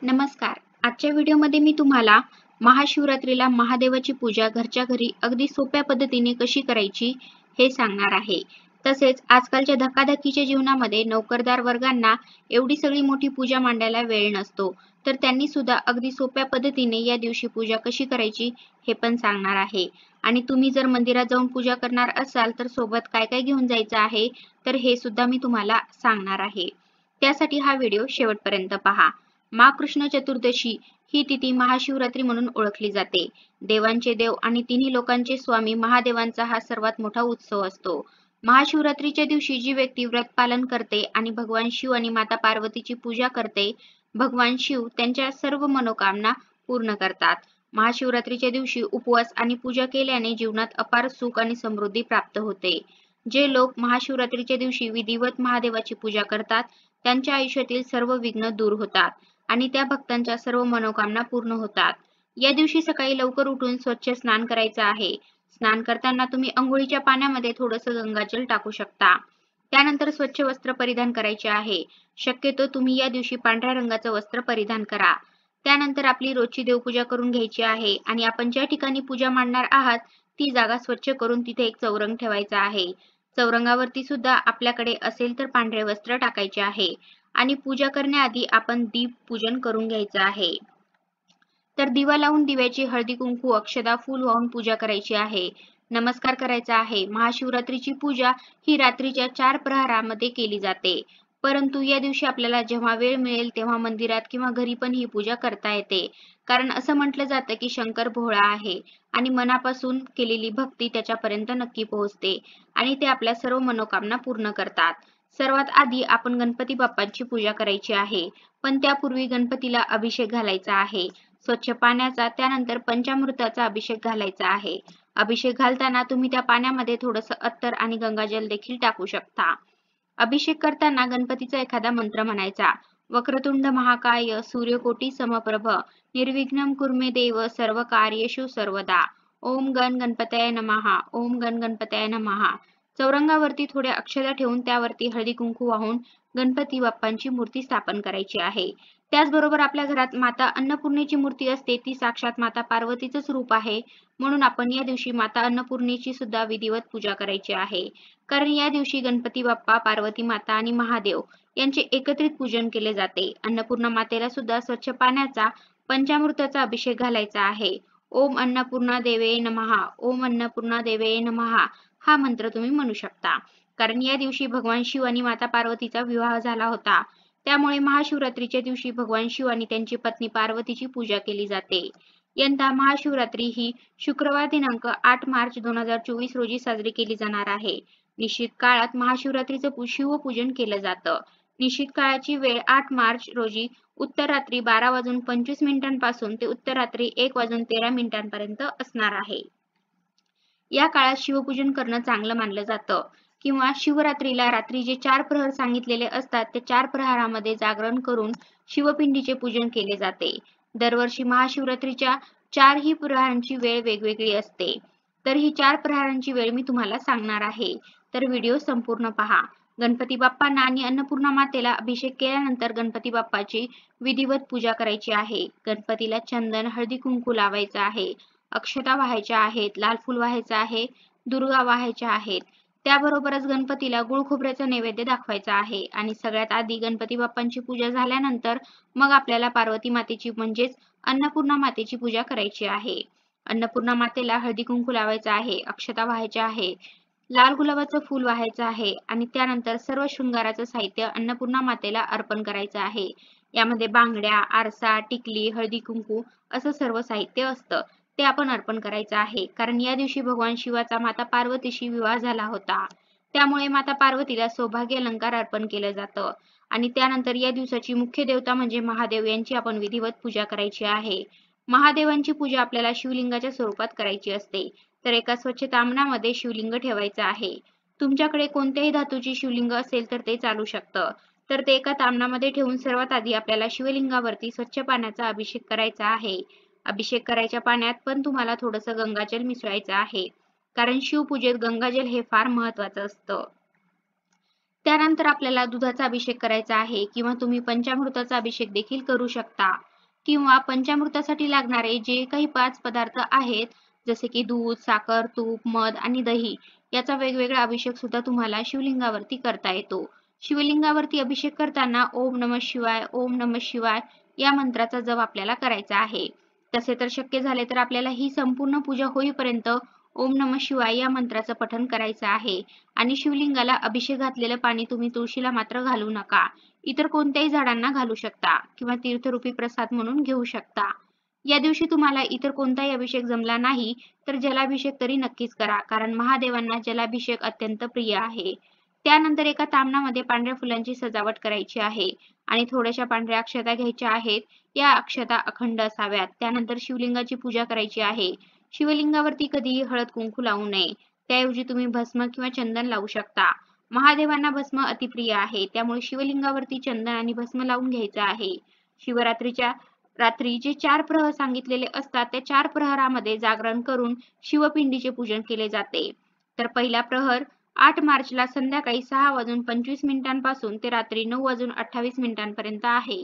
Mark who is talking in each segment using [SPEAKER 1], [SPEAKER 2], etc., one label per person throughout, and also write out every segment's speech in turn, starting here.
[SPEAKER 1] नमस्कार. आजच्या व्हिडिओमध्ये मी तुम्हाला महाशिवरात्रीला महादेवाची पूजा घरच्या घरी अगदी सोप्या पद्धतीने कशी करायची हे सांगणार आहे. तसेच आजकालच्या धकाधकीच्या जीवनामध्ये नोकरदार वर्गांना एवढी सगळी मोठी पूजा मांडायला वेळ नसतो. तर त्यांनी सुद्धा अगदी सोप्या पद्धतीने या दिवशी पूजा कशी करायची हे पण सांगणार आहे. आणि तुम्ही जर मंदिरात जाऊन पूजा करणार असाल तर सोबत काय काय घेऊन जायचं आहे तर हे सुद्धा मी तुम्हाला सांगणार आहे. त्यासाठी हा व्हिडिओ शेवटपर्यंत पहा. माघ कृष्ण चतुर्दशी ही तिथी महाशिवरात्री म्हणून ओळखली जाते. देवांचे देव आणि तिन्ही लोकांचे स्वामी महादेवांचा हा सर्वात मोठा उत्सव असतो. महाशिवरात्रीच्या दिवशी जी व्यक्ती व्रत पालन करते आणि भगवान शिव आणि माता पार्वतीची पूजा करते, भगवान शिव त्यांच्या सर्व मनोकामना पूर्ण करतात. महाशिवरात्रीच्या दिवशी उपवास आणि पूजा केल्याने जीवनात अपार सुख आणि समृद्धी प्राप्त होते. जे लोक महाशिवरात्रीच्या दिवशी विधिवत महादेवाची पूजा करतात, त्यांच्या आयुष्यातील सर्व विघ्न दूर होतात आणि त्या भक्तांच्या सर्व मनोकामना पूर्ण होतात. या दिवशी सकाळी लवकर उठून स्वच्छ स्नान करायचं आहे. स्नान करताना तुम्ही अंघोळीच्या पाण्यामध्ये थोडंसं गंगाजल टाकू शकता. त्यानंतर स्वच्छ वस्त्र परिधान करायचे आहे. शक्यतो तुम्ही या दिवशी पांढऱ्या रंगाचं वस्त्र परिधान करा. त्यानंतर आपली रोजची देवपूजा करून घ्यायची आहे आणि आपण ज्या ठिकाणी पूजा मांडणार आहात ती जागा स्वच्छ करून तिथे एक चौरंग ठेवायचा आहे. चौरंगावरती सुद्धा आपल्याकडे असेल तर पांढरे वस्त्र टाकायचे आहे आणि पूजा करण्याआधी आपण दीप पूजन करून घ्यायचं आहे. तर दिवा लावून दिव्याची हळदी कुंकू अक्षदा फूल वाहून पूजा करायची आहे. नमस्कार करायचा आहे. महाशिवरात्रीची पूजा ही रात्रीच्या 4 प्रहरामध्ये केली जाते. परंतु या दिवशी आपल्याला जेव्हा वेळ मिळेल तेव्हा मंदिरात किंवा घरी पण ही पूजा करता येते. कारण असं म्हटलं जातं की शंकर भोळा आहे आणि मनापासून केलेली भक्ती त्याच्यापर्यंत नक्की पोहोचते आणि ते आपल्या सर्व मनोकामना पूर्ण करतात. सर्वात आधी आपण गणपती बाप्पांची पूजा करायची आहे. पण त्यापूर्वी गणपतीला अभिषेक घालायचा आहे. स्वच्छ पाण्याचा, त्यानंतर पंचामृताचा अभिषेक घालायचा आहे. अभिषेक घालताना तुम्ही त्या पाण्यामध्ये थोडंसं अत्तर आणि गंगाजल देखील टाकू शकता. अभिषेक करताना गणपतीचा एखादा मंत्र म्हणायचा. वक्रतुंड महाकाय सूर्यकोटी समप्रभ निर्विघ्नं कुर्मे देव सर्व कार्येषु सर्वदा. ओम गण गणपतये नमः. ओम गण गणपतये नमः. चौरंगावरती थोड्या अक्षता ठेवून त्यावरती हळदी कुंकू वाहून गणपती बाप्पांची मूर्ती स्थापन करायची आहे. त्याचबरोबर आपल्या घरात माता अन्नपूर्णेची मूर्ती असते, ती साक्षात माता पार्वतीचंच रूप आहे. म्हणून आपण या दिवशी माता अन्नपूर्णेची सुद्धा विधिवत पूजा करायची आहे. कारण या दिवशी गणपती बाप्पा, पार्वती माता आणि महादेव यांचे एकत्रित पूजन केले जाते. अन्नपूर्णा मातेला सुद्धा स्वच्छ पाण्याचा, पंचामृताचा अभिषेक घालायचा आहे. ओम अन्नपूर्णा देवे नमः. ओम अन्नपूर्णा देवे नमः हा मंत्र तुम्ही म्हणू शकता. कारण या दिवशी भगवान शिव आणि माता पार्वतीचा विवाह झाला होता. त्यामुळे महाशिवरात्रीच्या दिवशी भगवान शिव आणि त्यांची पत्नी पार्वतीची पूजा केली जाते. यंदा महाशिवरात्री ही शुक्रवार दिनांक 8 मार्च 2024 रोजी साजरी केली जाणार आहे. निश्चित काळात महाशिवरात्रीचं शिवपूजन केलं जातं. निश्चित काळाची वेळ 8 मार्च रोजी उत्तर रात्री 12:25 पासून ते उत्तर रात्री 1:13 असणार आहे. या काळात शिवपूजन करणं चांगलं मानलं जातं किंवा शिवरात्रीला रात्री जे 4 प्रहर सांगितलेले असतात त्या 4 प्रहरामध्ये जागरण करून शिवपिंडीचे पूजन केले जाते. दरवर्षी महाशिवरात्रीच्या 4 ही प्रहरांची वेळ वेगवेगळी असते. तर ही 4 प्रहरांची वेळ मी तुम्हाला सांगणार आहे. तर व्हिडिओ संपूर्ण पहा. गणपती बाप्पांना आणि अन्नपूर्णा मातेला अभिषेक केल्यानंतर गणपती बाप्पाची विधिवत पूजा करायची आहे. गणपतीला चंदन, हळदी कुंकू लावायचं आहे. अक्षता वाहायच्या आहेत, लाल फूल व्हायचं आहे, दुर्वा वाहायच्या आहेत. त्याबरोबरच गणपतीला गुळ खोबऱ्याचा नैवेद्य दाखवायचा आहे आणि सगळ्यात आधी गणपती बाप्पांची पूजा झाल्यानंतर मग आपल्याला पार्वती मातेची म्हणजेच अन्नपूर्णा मातेची पूजा करायची आहे. अन्नपूर्णा मातेला हळदी कुंकू लावायचं आहे, अक्षता वाहायच्या आहे, लाल गुलाबाचं फूल वाहायचं आहे आणि त्यानंतर सर्व शृंगाराचं साहित्य अन्नपूर्णा मातेला अर्पण करायचं आहे. यामध्ये बांगड्या, आरसा, टिकली, हळदी कुंकू असं सर्व साहित्य असतं. ते आपण अर्पण करायचं आहे. कारण या दिवशी भगवान शिवाचा माता पार्वतीशी विवाह झाला होता. त्यामुळे माता पार्वतीला सौभाग्य अलंकार अर्पण केलं जातं आणि त्यानंतर या दिवसाची मुख्य देवता म्हणजे महादेव यांची आपण विधिवत पूजा करायची आहे. महादेवांची पूजा आपल्याला शिवलिंगाच्या स्वरूपात करायची असते. तर एका स्वच्छ ताम्हणामध्ये शिवलिंग ठेवायचं आहे. तुमच्याकडे कोणत्याही धातूची शिवलिंग असेल तर ते चालू शकतं. तर ते एका ताम्हणामध्ये ठेवून सर्वात आधी आपल्याला शिवलिंगावरती स्वच्छ पाण्याचा अभिषेक करायचा आहे. अभिषेक करायच्या पाण्यात पण तुम्हाला थोडंसं गंगाजल मिसळायचं आहे. कारण शिवपूजेत गंगाजल हे फार महत्वाचं असतं. त्यानंतर आपल्याला दुधाचा अभिषेक करायचा आहे किंवा तुम्ही पंचामृताचा अभिषेक देखील करू शकता किंवा पंचामृतासाठी लागणारे जे काही 5 पदार्थ आहेत जसे की दूध, साखर, तूप, मध आणि दही याचा वेगवेगळा अभिषेक सुद्धा तुम्हाला शिवलिंगावरती करता येतो. शिवलिंगावरती अभिषेक करताना ओम नमः शिवाय, ओम नमः शिवाय या मंत्राचा जप आपल्याला करायचा आहे. तसे तर शक्य झाले तर आपल्याला ही संपूर्ण पूजा होईपर्यंत ओम नमः शिवाय या मंत्राचं पठण करायचं आहे आणि शिवलिंगाला अभिषेक घातलेलं पाणी तुम्ही तुळशीला मात्र घालू नका. इतर कोणत्याही झाडांना घालू शकता किंवा तीर्थरूपी प्रसाद म्हणून घेऊ शकता. या दिवशी तुम्हाला इतर कोणताही अभिषेक जमला नाही तर जलाभिषेक तरी नक्कीच करा, कारण महादेवांना जलाभिषेक अत्यंत प्रिय आहे. त्यानंतर एका ताम्हणामध्ये पांढऱ्या फुलांची सजावट करायची आहे आणि थोड्याशा पांढऱ्या अक्षता घ्यायच्या आहेत. या अक्षता अखंड असाव्यात. त्यानंतर शिवलिंगाची पूजा करायची आहे. शिवलिंगावरती कधीही हळद कुंकू लावू नये. त्याऐवजी तुम्ही भस्म किंवा चंदन लावू शकता. महादेवांना भस्म अतिप्रिय आहे, त्यामुळे शिवलिंगावरती चंदन आणि भस्म लावून घ्यायचं आहे. शिवरात्रीच्या रात्री जे 4 प्रहर सांगितलेले असतात त्या 4 प्रहरामध्ये जागरण करून शिवपिंडीचे पूजन केले जाते. तर पहिला प्रहर 8 मार्चला संध्याकाळी 6:25 पासून ते रात्री 9:28 आहे.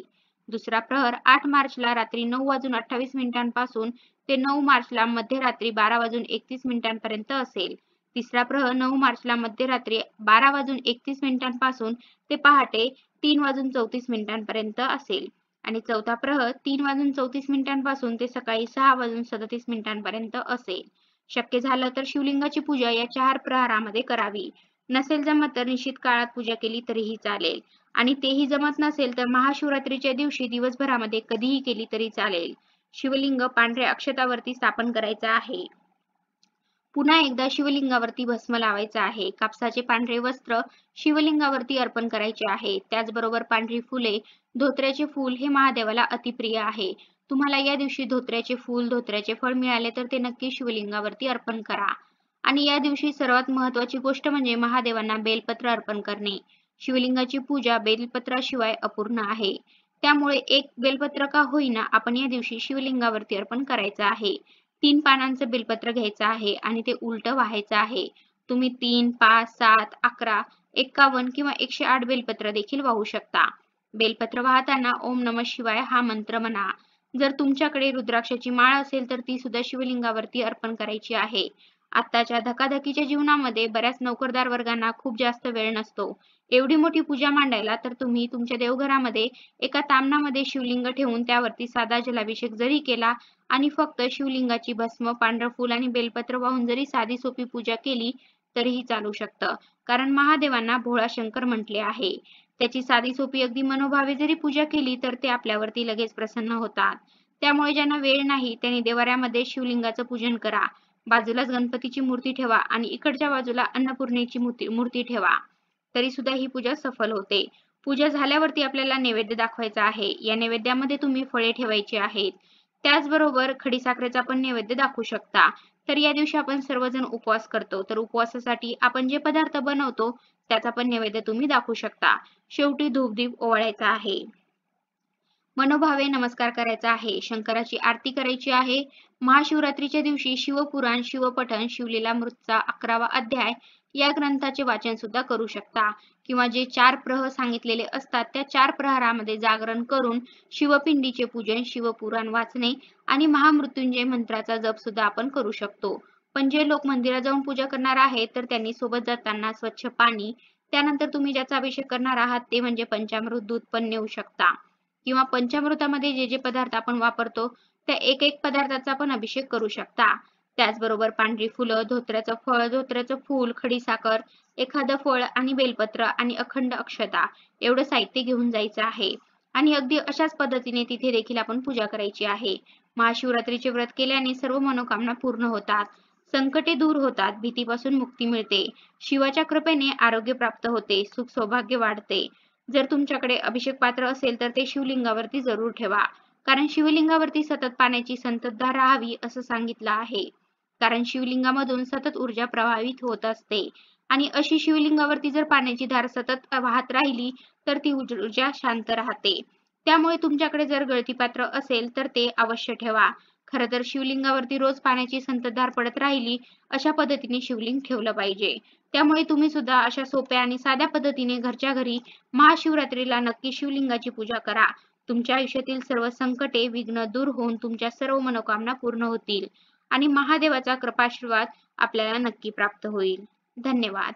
[SPEAKER 1] दुसरा प्रहर 8 मार्चला रात्री 9:28 पासून ते 9 मार्चला मध्यरात्री 12:31 असेल. तिसरा प्रहर 9 मार्चला मध्यरात्री 12:31 पासून ते पहाटे 3:34 असेल आणि चौथा प्रहर 3:34 पासून ते सकाळी 6:37 असेल. शक्य झालं तर शिवलिंगाची पूजा या 4 प्रहरामध्ये करावी. नसेल जमत तर निश्चित काळात पूजा केली तरीही चालेल आणि तेही जमत नसेल तर महाशिवरात्रीच्या दिवशी दिवसभरामध्ये कधीही केली तरी चालेल. शिवलिंग पांढऱ्या अक्षतावरती स्थापन करायचं आहे. पुन्हा एकदा शिवलिंगावरती भस्म लावायचं आहे. कापसाचे पांढरे वस्त्र शिवलिंगावरती अर्पण करायचे आहे. त्याचबरोबर पांढरी फुले, धोत्र्याचे फूल हे महादेवाला अतिप्रिय आहे. तुम्हाला या दिवशी धोत्र्याचे फूल, धोत्र्याचे फळ मिळाले तर ते नक्की शिवलिंगावरती अर्पण करा. आणि या दिवशी सर्वात महत्त्वाची गोष्ट म्हणजे महादेवांना बेलपत्र अर्पण करणे. शिवलिंगाची पूजा बेलपत्राशिवाय अपूर्ण आहे. त्यामुळे एक बेलपत्र का होईना आपण या दिवशी शिवलिंगावरती अर्पण करायचं आहे. 3 पानांचं बेलपत्र घ्यायचं आहे आणि ते उलटं व्हायचं आहे. तुम्ही 3, 5, 7, 11, 51 किंवा 108 बेलपत्र देखील वाहू शकता. बेलपत्र वाहताना ओम नमः शिवाय हा मंत्र म्हणा. जर तुमच्याकडे रुद्राक्षाची माळ असेल तर ती सुद्धा शिवलिंगावरती अर्पण करायची आहे. आताच्या धकाधकीच्या जीवनामध्ये बऱ्याच नोकरदार वर्गांना खूप जास्त वेळ नसतो. एवढी मोठी पूजा मांडायला तर तुम्ही तुमच्या देवघरामध्ये एका ताम्हणामध्ये शिवलिंग ठेवून त्यावरती साधा जलाभिषेक जरी केला आणि फक्त शिवलिंगाची भस्म, पांढरं फूल आणि बेलपत्र वाहून जरी साधी सोपी पूजा केली तरीही चालू शकतं. कारण महादेवांना भोळा शंकर म्हटले आहे. त्याची साधी सोपी अगदी मनोभावे जरी पूजा केली तर ते आपल्यावरती लगेच प्रसन्न होतात. त्यामुळे ज्यांना वेळ नाही त्यांनी देवाऱ्यामध्ये शिवलिंगाचं पूजन करा. बाजूलाच गणपतीची मूर्ती ठेवा आणि इकडच्या बाजूला अन्नपूर्णेची मूर्ती ठेवा. तरी सुद्धा ही पूजा सफल होते. पूजा झाल्यावरती आपल्याला नैवेद्य दाखवायचा आहे. या नैवेद्यामध्ये तुम्ही फळे ठेवायची आहेत. त्याचबरोबर खडीसाखरेचा पण नैवेद्य दाखवू शकता. तर या दिवशी आपण सर्वजण उपवास करतो. तर उपवासासाठी आपण जे पदार्थ बनवतो त्याचा पण नैवेद्य तुम्ही दाखवू शकता. शेवटी धूपदीप ओवाळायचा आहे. मनोभावे नमस्कार करायचा आहे. शंकराची आरती करायची आहे. महाशिवरात्रीच्या दिवशी शिवपुराण, शिवपठण, शिवलीलामृतचा 11वा अध्याय या ग्रंथाचे वाचन सुद्धा करू शकता किंवा जे 4 प्रहर सांगितलेले असतात त्या 4 प्रहरामध्ये जागरण करून शिवपिंडीचे पूजन, शिवपुराण वाचणे आणि महामृत्युंजय मंत्राचा जप सुद्धा आपण करू शकतो. पण जे लोक मंदिरात जाऊन पूजा करणार आहेत तर त्यांनी सोबत जाताना स्वच्छ पाणी, त्यानंतर तुम्ही ज्याचा अभिषेक करणार आहात ते म्हणजे पंचामृत दूध पण नेऊ शकता किंवा पंचामृतामध्ये जे जे पदार्थ आपण वापरतो त्या एक पदार्थाचा पण अभिषेक करू शकता. त्याचबरोबर पांढरी फुलं, धोत्र्याचं फळ, धोत्र्याचं फूल, खडीसाखर, एखादं फळ आणि बेलपत्र आणि अखंड अक्षता एवढं साहित्य घेऊन जायचं आहे आणि अगदी अशाच पद्धतीने तिथे देखील आपण पूजा करायची आहे. महाशिवरात्रीचे व्रत केल्याने सर्व मनोकामना पूर्ण होतात, संकटे दूर होतात, भीतीपासून मुक्ती मिळते, शिवाच्या कृपेने आरोग्य प्राप्त होते, सुख सौभाग्य वाढते. जर तुमच्याकडे अभिषेक पात्र असेल तर ते शिवलिंगावरती जरूर ठेवा. कारण शिवलिंगावरती सतत पाण्याची संततधार राहावी असं सांगितलं आहे. कारण शिवलिंगामधून सतत ऊर्जा प्रवाहित होत असते आणि अशी शिवलिंगावरती जर पाण्याची धार सतत वाहत राहिली तर ती ऊर्जा शांत राहते. त्यामुळे तुमच्याकडे जर गळती पात्र असेल तर ते अवश्य ठेवा. खरं तर शिवलिंगावरती रोज पाण्याची संततधार पडत राहिली, अशा पद्धतीने शिवलिंग ठेवलं पाहिजे. त्यामुळे तुम्ही सुद्धा अशा सोप्या आणि साध्या पद्धतीने घरच्या घरी महाशिवरात्रीला नक्की शिवलिंगाची पूजा करा. तुमच्या आयुष्यातील सर्व संकटे, विघ्न दूर होऊन तुमच्या सर्व मनोकामना पूर्ण होतील आणि महादेवाचा कृपाआशीर्वाद आपल्याला नक्की प्राप्त होईल. धन्यवाद.